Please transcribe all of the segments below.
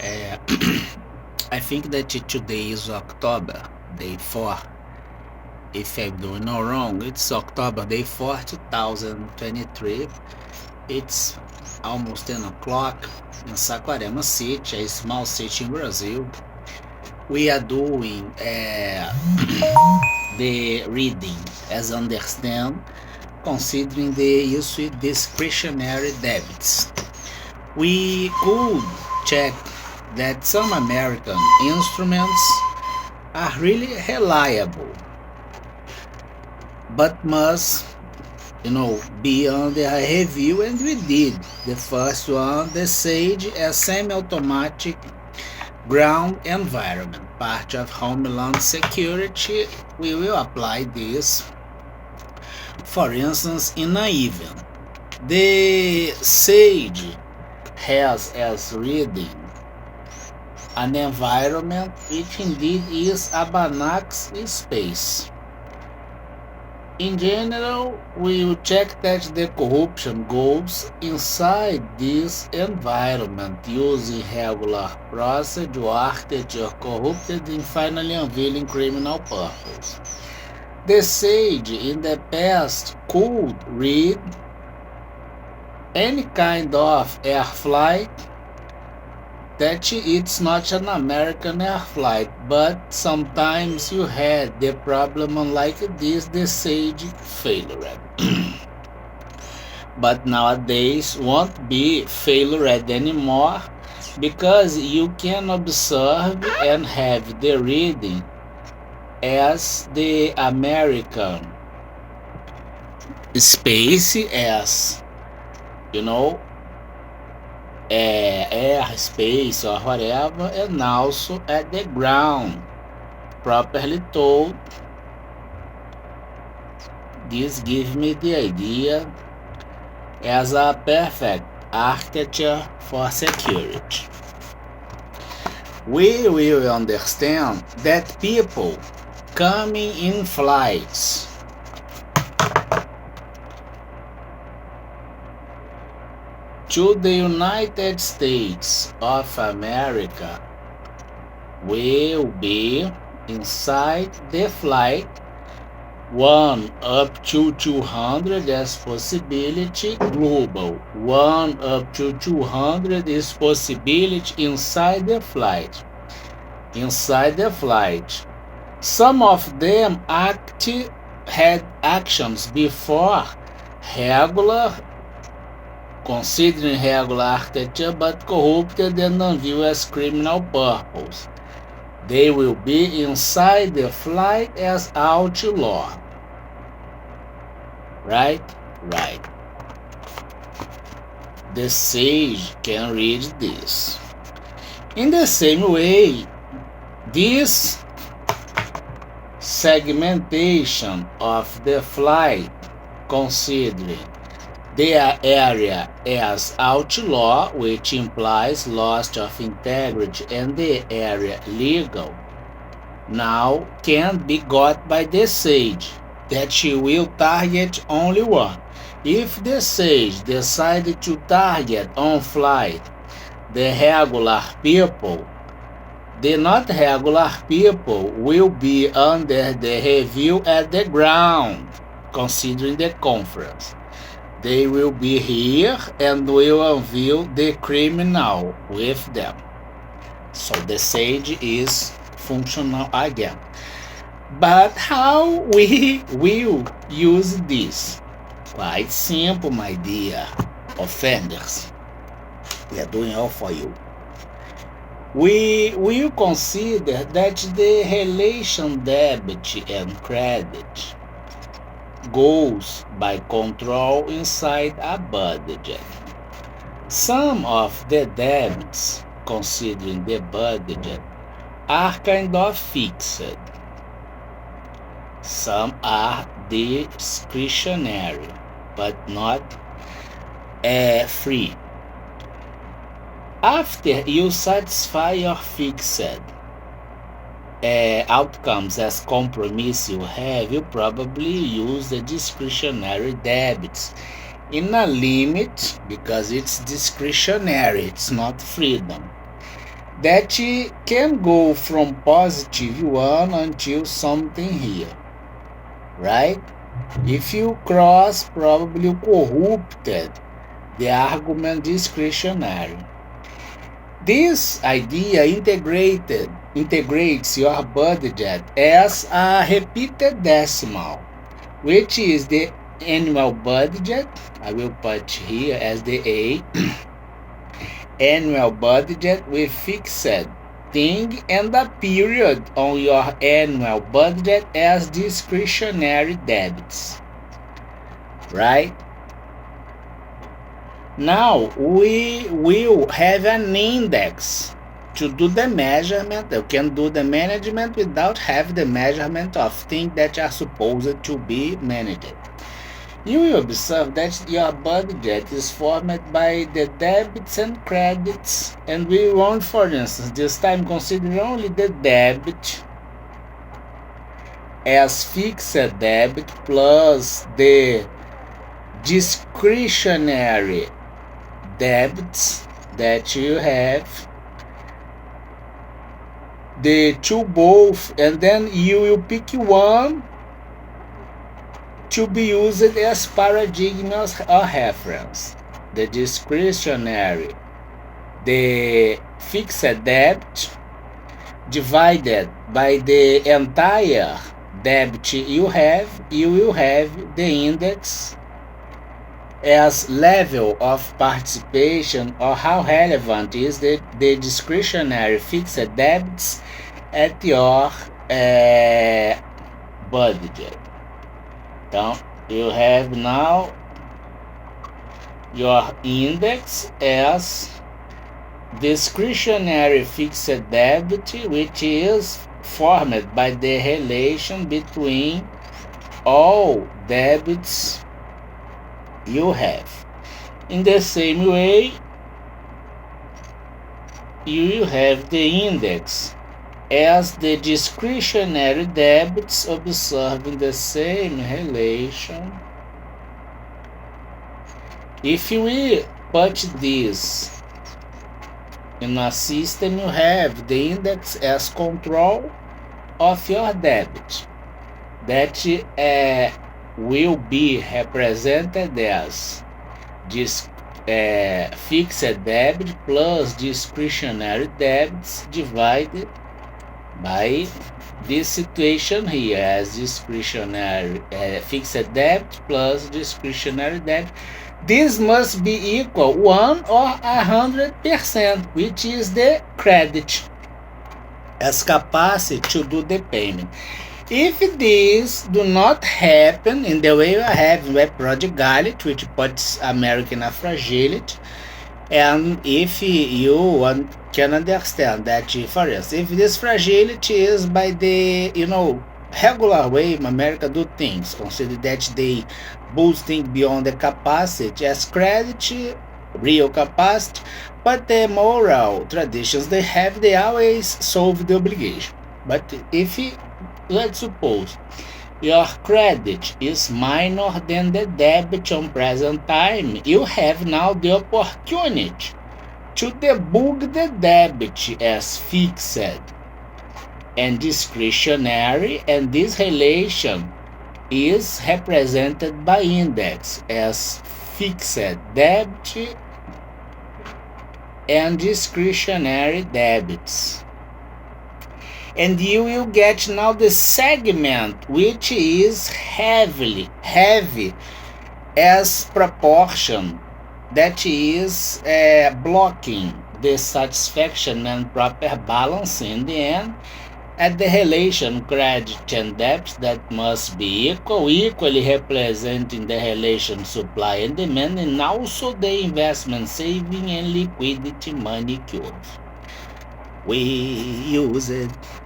I think that today is October, day 4. If I'm doing no wrong, it's October, day 4, 2023. It's almost 10 o'clock in Saquarema City, a small city in Brazil. We are doing the reading as understand, considering the use of discretionary debits. We could check that some American instruments are really reliable, but must be under a review, and we did. The first one, the SAGE, a semi-automatic ground environment, part of Homeland Security. We will apply this, for instance, in an event. The SAGE has as reading an environment which indeed is a Banach space. In general, we will check that the corruption goes inside this environment using regular procedure, architecture corrupted and finally unveiling criminal purpose. The SAGE in the past could read any kind of air flight that it's not an American air flight, but sometimes you had the problem like this, the SAGE failure. But nowadays won't be failure anymore, because you can observe and have the reading as the American space, as air, space, or whatever, and also at the ground, properly told. This gives me the idea as a perfect architecture for security. We will understand that people coming in flights to the United States of America will be inside the flight 1 up to 200 as possibility global, 1 up to 200 is possibility inside the flight. Some of them had actions before regular, considering regular architecture, but corrupted and unviewed as criminal purpose. They will be inside the flight as outlaw. Right. The SAGE can read this. In the same way, this segmentation of the flight, considering the area as outlaw, which implies loss of integrity, and the area legal, now can be got by the SAGE, that she will target only one. If the SAGE decided to target on flight the regular people, the not regular people will be under the review at the ground, considering the conference. They will be here and will unveil the criminal with them. So the SAGE is functional again. But how we will use this? Quite simple, my dear offenders. We are doing all for you. We will consider that the relation debit and credit goes by control inside a budget. Some of the debits, considering the budget, are kind of fixed. Some are discretionary, but not free. After you satisfy your fixed outcomes as compromise you have, you probably use the discretionary debits in a limit, because it's discretionary, it's not freedom. that can go from positive 1 until something here, right? If you cross, probably you corrupted the argument discretionary. This idea integrates your budget as a repeated decimal, which is the annual budget. I will put here as the A. Annual budget with fixed thing and the period on your annual budget as discretionary debits, right? Now we will have an index to do the measurement. You can do the management without having the measurement of things that are supposed to be managed. You will observe that your budget is formed by the debits and credits, and we want, for instance, this time consider only the debit as fixed debit plus the discretionary debits that you have, the two both, and then you will pick one to be used as paradigm or reference. The discretionary, the fixed debt divided by the entire debt you will have the index as level of participation or how relevant is the discretionary fixed debts at your budget. Então, you have now your index as discretionary fixed debt, which is formed by the relation between all debits you have. In the same way, you have the index as the discretionary debits observing the same relation. If we put this in a system, you have the index as control of your debit that will be represented as this fixed debit plus discretionary debits divided by this situation here as discretionary fixed debt plus discretionary debt. This must be equal 1 or 100%, which is the credit as capacity to do the payment. If this do not happen in the way I have with Project Gallet, which puts American fragility, and if you can understand that, for instance, if this fragility is by the regular way America do things, consider that they boosting beyond the capacity as credit, real capacity, but the moral traditions they always solve the obligation. But if let's suppose your credit is minor than the debit on present time, you have now the opportunity to debug the debit as fixed and discretionary, and this relation is represented by index as fixed debt and discretionary debits. And you will get now the segment which is heavy as proportion, that is blocking the satisfaction and proper balance in the end at the relation credit and debt that must be equally representing the relation supply and demand, and also the investment saving and liquidity money curve. We used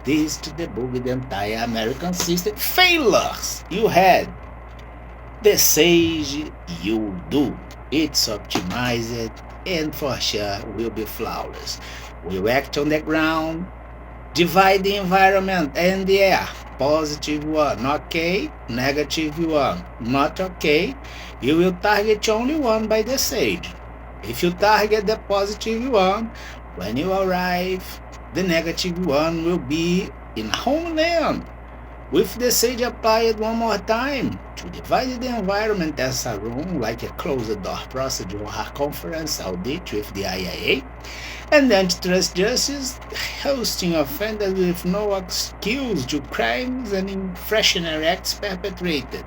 this to debug the entire American system. Failures you had. The sage you do. It's optimized and for sure will be flawless. We act on the ground, divide the environment and the air. Positive 1, okay. Negative 1, not okay. You will target only one by the sage. If you target the positive 1, When you arrive, the negative one will be in homeland, with the sage applied one more time to divide the environment as a room, like a closed-door procedure or a conference audit with the IIA, and the antitrust justice hosting offenders with no excuse to crimes and infractionary acts perpetrated.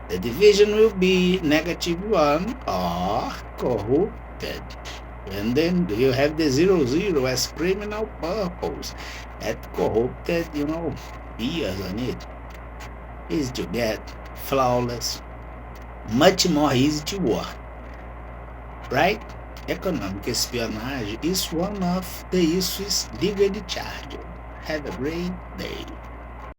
The division will be -1 or corrupted. And then you have the 00 as criminal purpose. That corrupted, years on it. Easy to get, flawless, much more easy to work, right? Economic espionage is one of the issues legally charged. Have a great day.